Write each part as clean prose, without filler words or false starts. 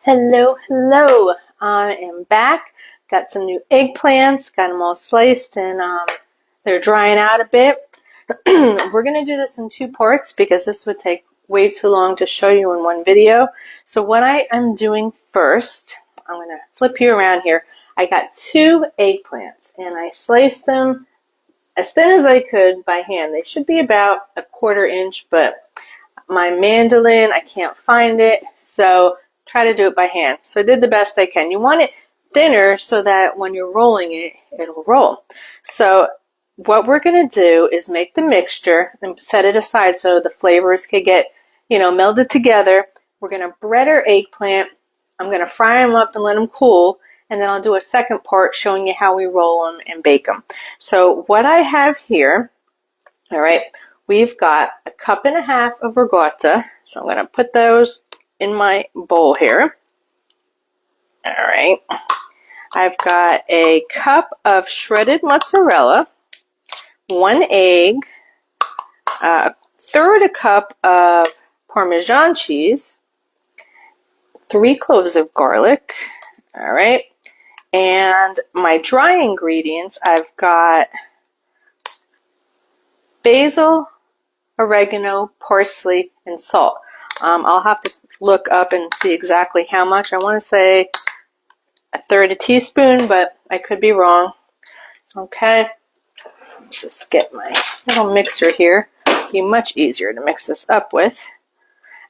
Hello, hello. I am back. Got some new eggplants, got them all sliced, and they're drying out a bit. We're going to do this in two parts because this would take way too long to show you in one video. So what I am doing first, I'm going to flip you around here. I got two eggplants, and I sliced them as thin as I could by hand. They should be about a 1/4 inch, but my mandolin, I can't find it, so try to do it by hand. So I did the best I can. You want it thinner so that when you're rolling it, it'll roll. So what we're going to do is make the mixture and set it aside so the flavors can get, melded together. We're going to bread our eggplant. I'm going to fry them up and let them cool, and then I'll do a second part showing you how we roll them and bake them. So what I have here, all right, we've got 1.5 cups of ricotta. So I'm going to put those in my bowl here. All right. I've got 1 cup of shredded mozzarella, 1 egg, 1/3 cup of Parmesan cheese, 3 cloves of garlic. All right. And my dry ingredients, I've got basil, oregano, parsley, and salt. I'll have to look up and see exactly how much. I want to say 1/3 teaspoon, but I could be wrong. Okay, just get my little mixer here. It'd be much easier to mix this up with.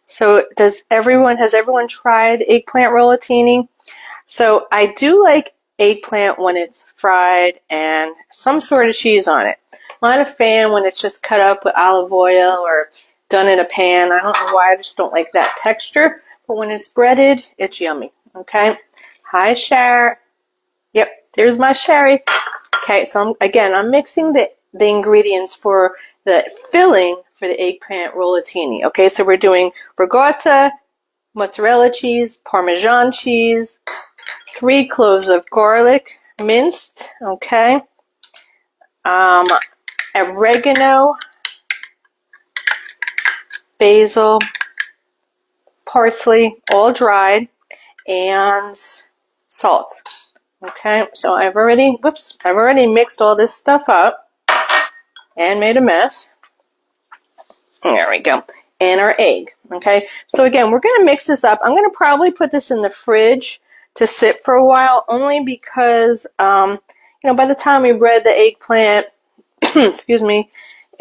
So has everyone tried eggplant rolitini? So I do like eggplant when it's fried and some sort of cheese on it. I'm not a fan when it's just cut up with olive oil or done in a pan. I don't know why, I just don't like that texture. But when it's breaded, it's yummy. Okay. Hi, Sher. Yep, there's my Sherry. Okay, so I'm mixing the ingredients for the filling for the eggplant rolitini. Okay, so we're doing ricotta, mozzarella cheese, Parmesan cheese, 3 cloves of garlic minced. Okay. Oregano, basil, parsley, all dried, and salt. Okay, so I've already mixed all this stuff up and made a mess. There we go. And our egg. Okay, so again, we're going to mix this up. I'm going to probably put this in the fridge to sit for a while, only because, by the time we bread the eggplant, excuse me,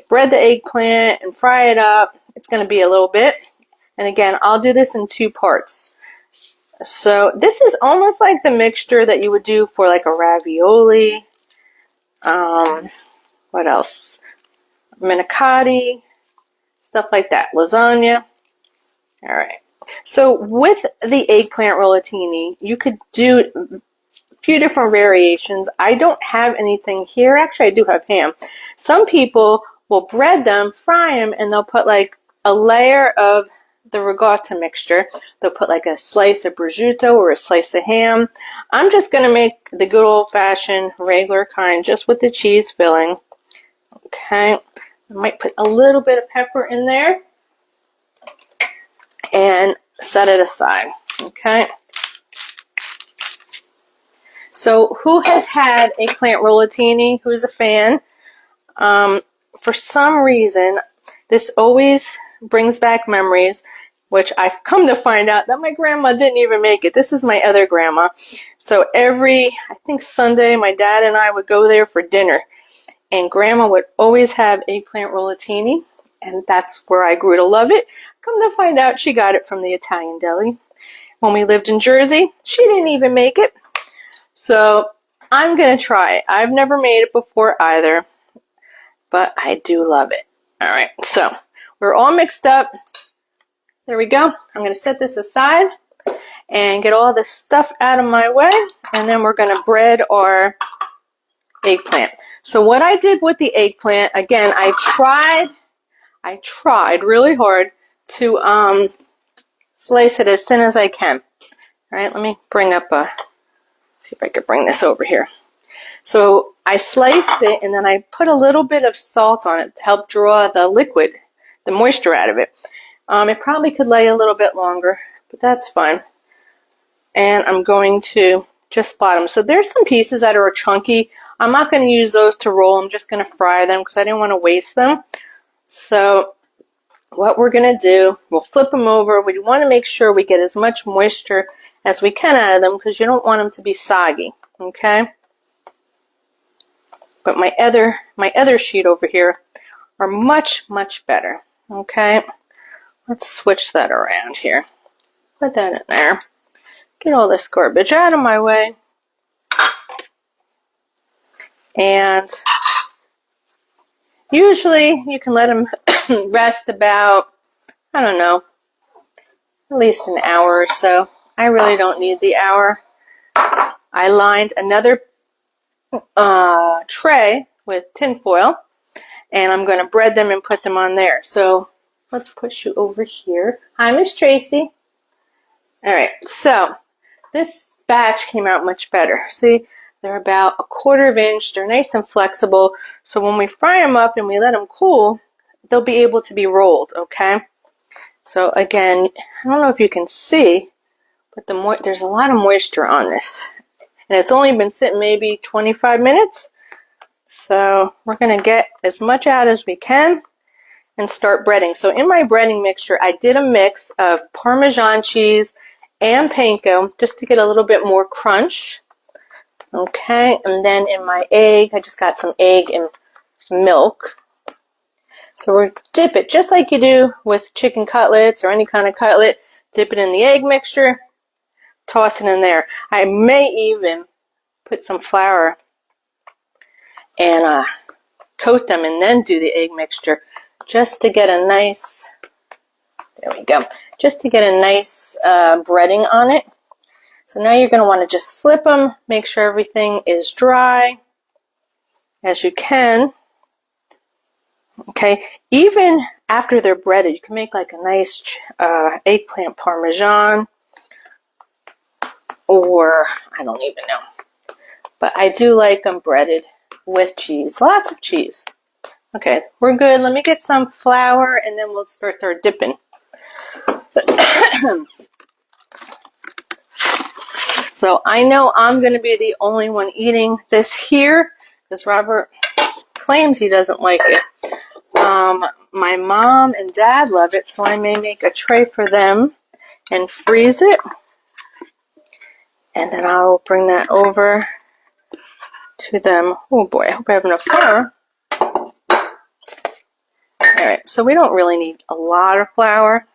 bread the eggplant and fry it up, it's going to be a little bit. And again, I'll do this in 2 parts. So this is almost like the mixture that you would do for like a ravioli. What else? Manicotti, stuff like that. Lasagna. All right. So with the eggplant rolitini, you could do a few different variations. I don't have anything here. Actually, I do have ham. Some people will bread them, fry them, and they'll put like a layer of the ricotta mixture. They'll put like a slice of prosciutto or a slice of ham. I'm just going to make the good old-fashioned regular kind, just with the cheese filling. Okay. I might put a little bit of pepper in there and set it aside. Okay. So who has had eggplant rolitini? Who's a fan? For some reason, this always brings back memories, which I've come to find out that my grandma didn't even make it. This is my other grandma. So I think Sunday, my dad and I would go there for dinner, and grandma would always have eggplant rolitini, and that's where I grew to love it. Come to find out, she got it from the Italian deli. When we lived in Jersey, she didn't even make it. So I'm going to try it. I've never made it before either, but I do love it. All right, so we're all mixed up. There we go. I'm going to set this aside and get all this stuff out of my way, and then we're going to bread our eggplant. So what I did with the eggplant, again, I tried really hard to slice it as thin as I can. All right, let me see if I could bring this over here. So I sliced it, and then I put a little bit of salt on it to help draw the liquid, the moisture out of it. It probably could lay a little bit longer, but that's fine. and I'm going to just spot them. So there's some pieces that are chunky. I'm not going to use those to roll. I'm just going to fry them because I didn't want to waste them. So what we're going to do, we'll flip them over. We want to make sure we get as much moisture as we can out of them because you don't want them to be soggy, okay? But my other sheet over here are much, much better, okay? Let's switch that around here. Put that in there. Get all this garbage out of my way. And usually you can let them rest about, I don't know, at least an hour or so. I really don't need the hour. I lined another tray with tin foil, and I'm going to bread them and put them on there. So let's push you over here. Hi, Miss Tracy. All right, so this batch came out much better. See, they're about 1/4 inch. They're nice and flexible. So when we fry them up and we let them cool, they'll be able to be rolled, okay? So again, I don't know if you can see, but there's a lot of moisture on this. And it's only been sitting maybe 25 minutes. So we're going to get as much out as we can and start breading. So in my breading mixture, I did a mix of Parmesan cheese and panko just to get a little bit more crunch. Okay, and then in my egg, I just got some egg and milk. So we're dip it just like you do with chicken cutlets or any kind of cutlet. Dip it in the egg mixture, toss it in there. I may even put some flour and coat them and then do the egg mixture just to get a nice, there we go, just to get a nice breading on it. So now you're going to want to just flip them, make sure everything is dry as you can. Okay, even after they're breaded, you can make like a nice eggplant parmesan, or I don't even know. But I do like them breaded with cheese, lots of cheese. Okay, we're good. Let me get some flour and then we'll start our dipping. So I know I'm going to be the only one eating this here because Robert claims he doesn't like it. My mom and dad love it, so I may make a tray for them and freeze it. And then I'll bring that over to them. Oh boy, I hope I have enough flour. Alright, so we don't really need a lot of flour.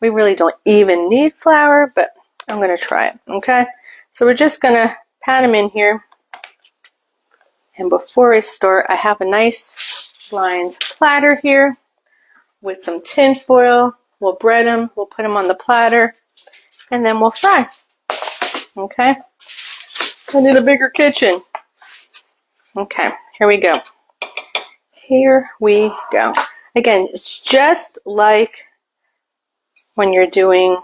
We really don't even need flour, but I'm going to try it, okay? So we're just going to pat them in here. And before I start, I have a nice lined platter here with some tin foil. We'll bread them, we'll put them on the platter, and then we'll fry. Okay? I need a bigger kitchen. Okay, here we go. Here we go. Again, it's just like when you're doing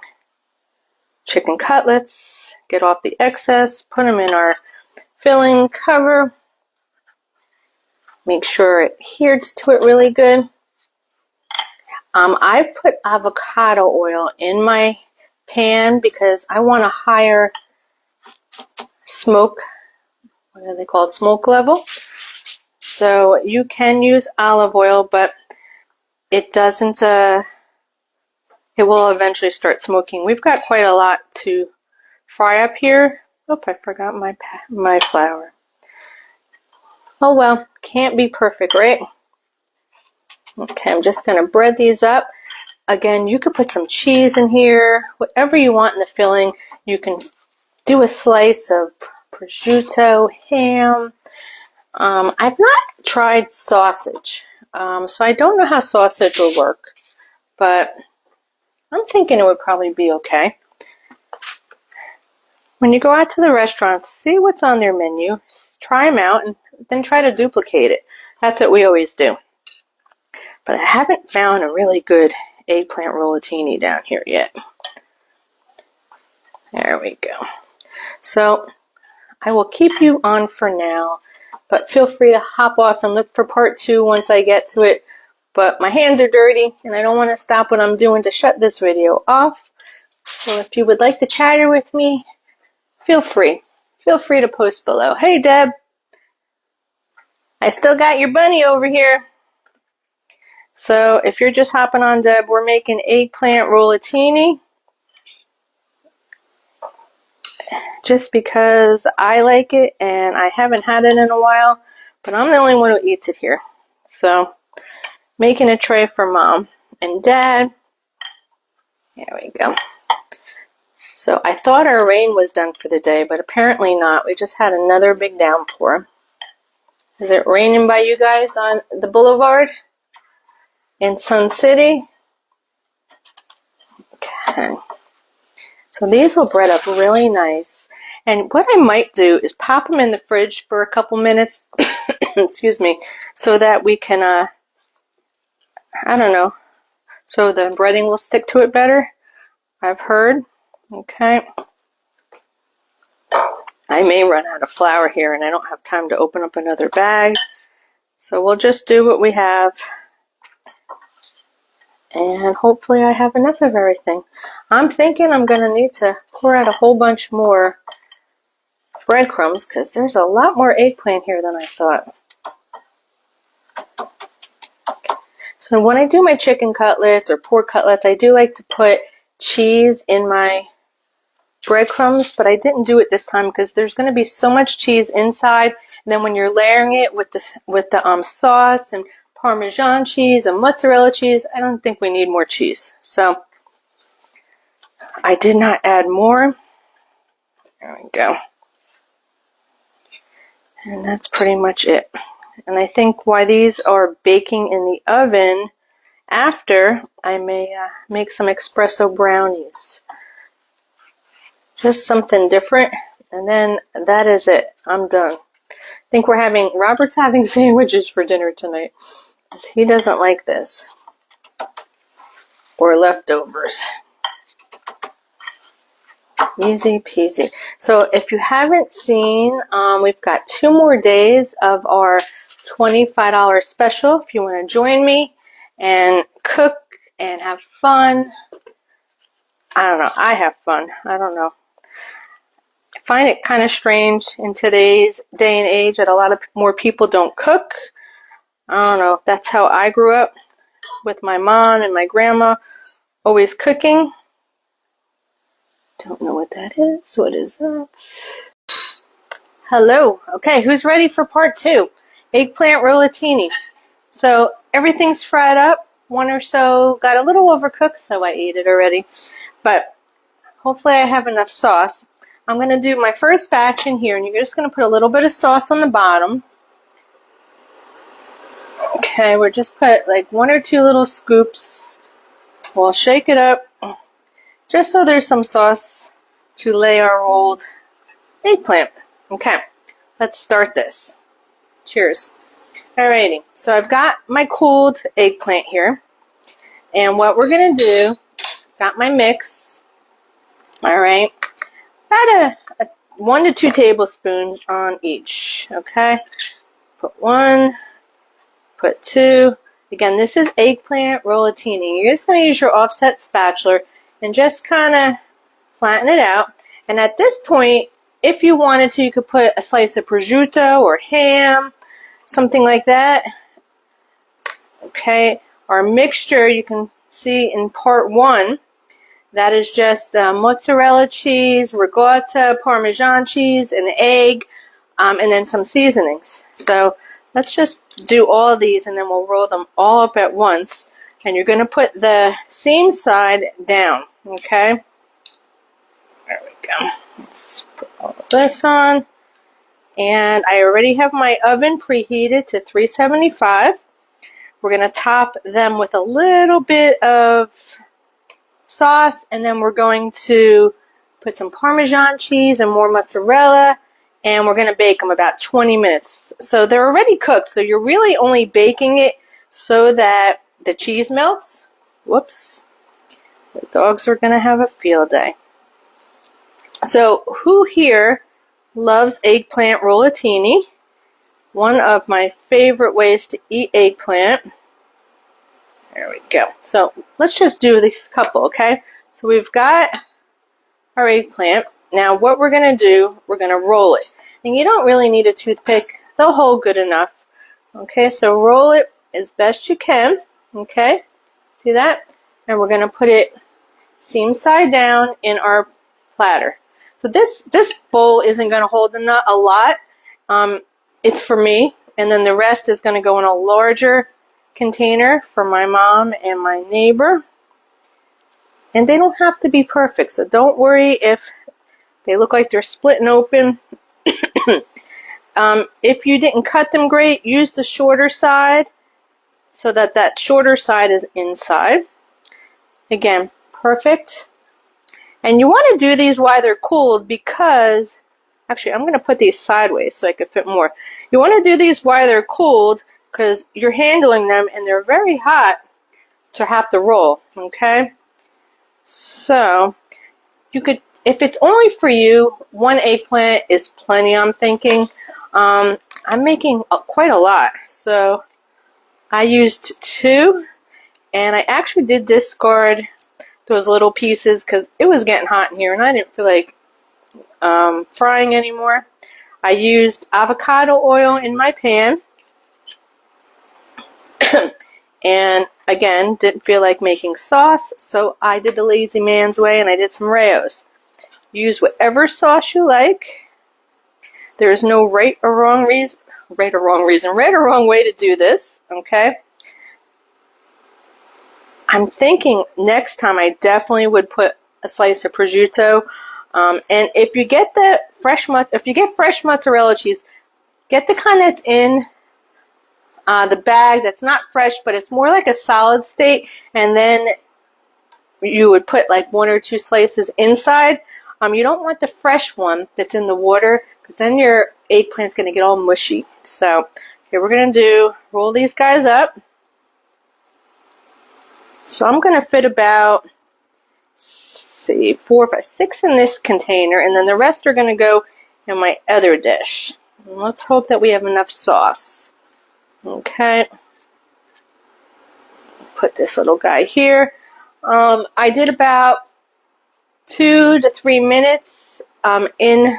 chicken cutlets. Get off the excess, put them in our filling cover. Make sure it adheres to it really good. I've put avocado oil in my pan because I want a higher smoke, what are they called, smoke level. So you can use olive oil, but it doesn't, it will eventually start smoking. We've got quite a lot to fry up here. Oh, I forgot my flour. Oh well, can't be perfect, right? Okay, I'm just going to bread these up. Again, you could put some cheese in here, whatever you want in the filling. You can do a slice of prosciutto, ham. I've not tried sausage, so I don't know how sausage will work, but I'm thinking it would probably be okay. When you go out to the restaurants, see what's on their menu, try them out, and then try to duplicate it. That's what we always do. But I haven't found a really good eggplant rolitini down here yet. There we go. So I will keep you on for now, but feel free to hop off and look for part 2 once I get to it. But my hands are dirty, and I don't want to stop what I'm doing to shut this video off. So if you would like to chatter with me, feel free. Feel free to post below. Hey, Deb. I still got your bunny over here. So if you're just hopping on, Deb, we're making eggplant rolitini. Just because I like it and I haven't had it in a while, but I'm the only one who eats it here. So making a tray for Mom and Dad. There we go. So I thought our rain was done for the day, but apparently not. We just had another big downpour. Is it raining by you guys on the boulevard in Sun City? Okay. So these will bread up really nice. And what I might do is pop them in the fridge for a couple minutes, excuse me, so that we can, I don't know, so the breading will stick to it better, I've heard. Okay. I may run out of flour here and I don't have time to open up another bag. So we'll just do what we have. And hopefully I have enough of everything. I'm thinking I'm going to need to pour out a whole bunch more breadcrumbs because there's a lot more eggplant here than I thought. So when I do my chicken cutlets or pork cutlets, I do like to put cheese in my breadcrumbs, but I didn't do it this time because there's going to be so much cheese inside. And then when you're layering it with the sauce and Parmesan cheese and mozzarella cheese, I don't think we need more cheese. So I did not add more. There we go. And that's pretty much it. And I think while these are baking in the oven, after I may make some espresso brownies. Just something different. And then that is it. I'm done. I think Robert's having sandwiches for dinner tonight. He doesn't like this. Or leftovers. Easy peasy. So if you haven't seen, we've got 2 more days of our $25 special. If you want to join me and cook and have fun. I don't know. I have fun. I don't know. I find it kind of strange in today's day and age that a lot of more people don't cook. I don't know if that's how I grew up with my mom and my grandma always cooking. Don't know what that is. What is that? Hello. Okay, who's ready for part 2? Eggplant rolitini. So everything's fried up. One or so got a little overcooked, so I ate it already. But hopefully I have enough sauce. I'm going to do my first batch in here, and you're just going to put a little bit of sauce on the bottom. Okay, we'll just put like 1 or 2 little scoops. We'll shake it up, just so there's some sauce to lay our old eggplant. Okay, let's start this. Cheers. Alrighty, so I've got my cooled eggplant here. And what we're going to do, got my mix. Alright, about a 1 to 2 tablespoons on each. Okay, put 1, put 2. Again, this is eggplant rolitini. You're just going to use your offset spatula and just kind of flatten it out. And at this point, if you wanted to, you could put a slice of prosciutto or ham, something like that. Okay, our mixture you can see in part 1. That is just mozzarella cheese, ricotta, Parmesan cheese, an egg, and then some seasonings. So let's just do all of these and then we'll roll them all up at once. And you're going to put the seam side down, okay? There we go. Let's put all of this on. And I already have my oven preheated to 375. We're going to top them with a little bit of sauce, and then we're going to put some Parmesan cheese and more mozzarella, and we're going to bake them about 20 minutes. So they're already cooked, so you're really only baking it so that the cheese melts. Whoops. The dogs are going to have a field day. So who here loves eggplant rolitini? One of my favorite ways to eat eggplant. There we go. So let's just do this couple, okay? So we've got our eggplant. Now what we're going to do, we're going to roll it. And you don't really need a toothpick. They'll hold good enough. Okay, so roll it as best you can. Okay, see that? And we're going to put it seam side down in our platter. So this bowl isn't going to hold a lot. It's for me. And then the rest is going to go in a larger container for my mom and my neighbor. And they don't have to be perfect, so don't worry if they look like they're splitting open. If you didn't cut them great, use the shorter side so that that shorter side is inside. Again, perfect. And you want to do these while they're cooled because, actually I'm going to put these sideways so I can fit more. You want to do these while they're cooled because you're handling them and they're very hot to have to roll, okay? So, you could, if it's only for you, 1 eggplant is plenty, I'm thinking. I'm making quite a lot, so I used 2, and I actually did discard those little pieces because it was getting hot in here and I didn't feel like frying anymore. I used avocado oil in my pan. And again, didn't feel like making sauce, so I did the lazy man's way and I did some rayos. Use whatever sauce you like. There is no right or wrong way to do this, okay? I'm thinking next time I definitely would put a slice of prosciutto. And if you get fresh mozzarella cheese, get the kind that's in the bag that's not fresh, but it's more like a solid state, and then you would put like 1 or 2 slices inside. You don't want the fresh one that's in the water, because then your eggplant's going to get all mushy. So here we're going to roll these guys up. So I'm going to fit about, see, 4, 5, 6 in this container, and then the rest are going to go in my other dish. And let's hope that we have enough sauce. Okay, put this little guy here. I did about 2 to 3 minutes in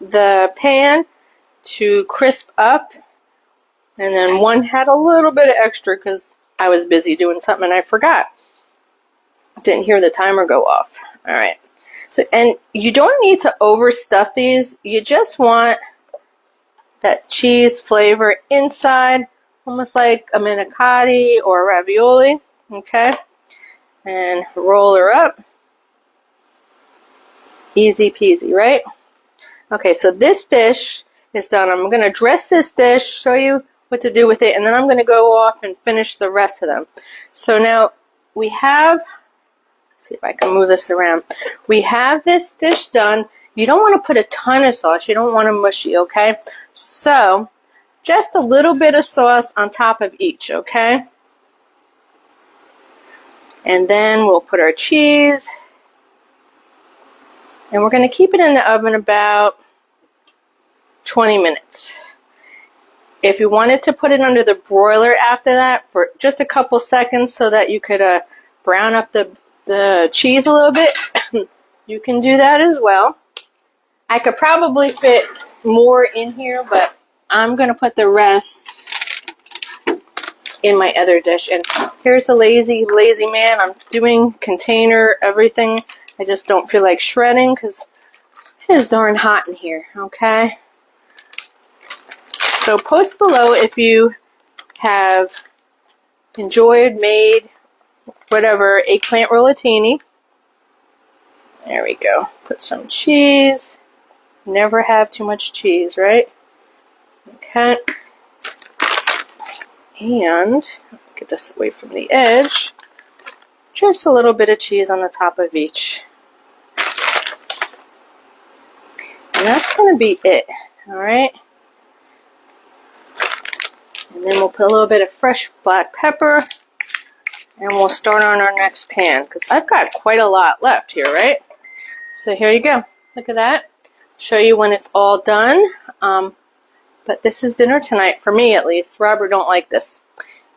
the pan to crisp up, and then one had a little bit of extra because I was busy doing something and I forgot. Didn't hear the timer go off. All right. So, and you don't need to overstuff these. You just want that cheese flavor inside, almost like a manicotti or a ravioli, okay? And roll her up. Easy peasy, right? Okay, so this dish is done. I'm going to dress this dish, show you what to do with it, and then I'm going to go off and finish the rest of them. So now we have, let's see if I can move this around. We have this dish done. You don't want to put a ton of sauce. You don't want to mushy, okay? So, just a little bit of sauce on top of each, okay? And then we'll put our cheese. And we're going to keep it in the oven about 20 minutes. If you wanted to put it under the broiler after that for just a couple seconds so that you could brown up the cheese a little bit, you can do that as well. I could probably fit more in here, but I'm going to put the rest in my other dish. And here's the lazy man. I'm doing container everything. I just don't feel like shredding because it is darn hot in here, okay? So post below if you have enjoyed, made, whatever, eggplant rolitini. There we go. Put some cheese. Never have too much cheese, right? Okay. And get this away from the edge. Just a little bit of cheese on the top of each. And that's going to be it. Alright. And then we'll put a little bit of fresh black pepper. And we'll start on our next pan. Because I've got quite a lot left here, right? So here you go. Look at that. Show you when it's all done. But this is dinner tonight, for me at least. Robert don't like this.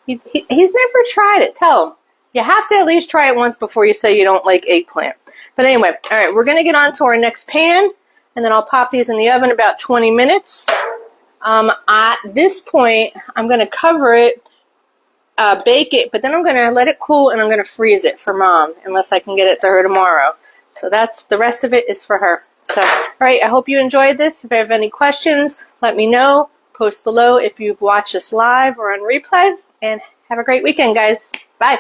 He's never tried it. Tell him. You have to at least try it once before you say you don't like eggplant. But anyway, all right, we're going to get on to our next pan, and then I'll pop these in the oven about 20 minutes. At this point, I'm going to cover it, bake it, but then I'm going to let it cool and I'm going to freeze it for Mom, unless I can get it to her tomorrow. So that's the rest of it is for her. So, all right, I hope you enjoyed this. If you have any questions, let me know. Post below if you've watched us live or on replay. And have a great weekend, guys. Bye.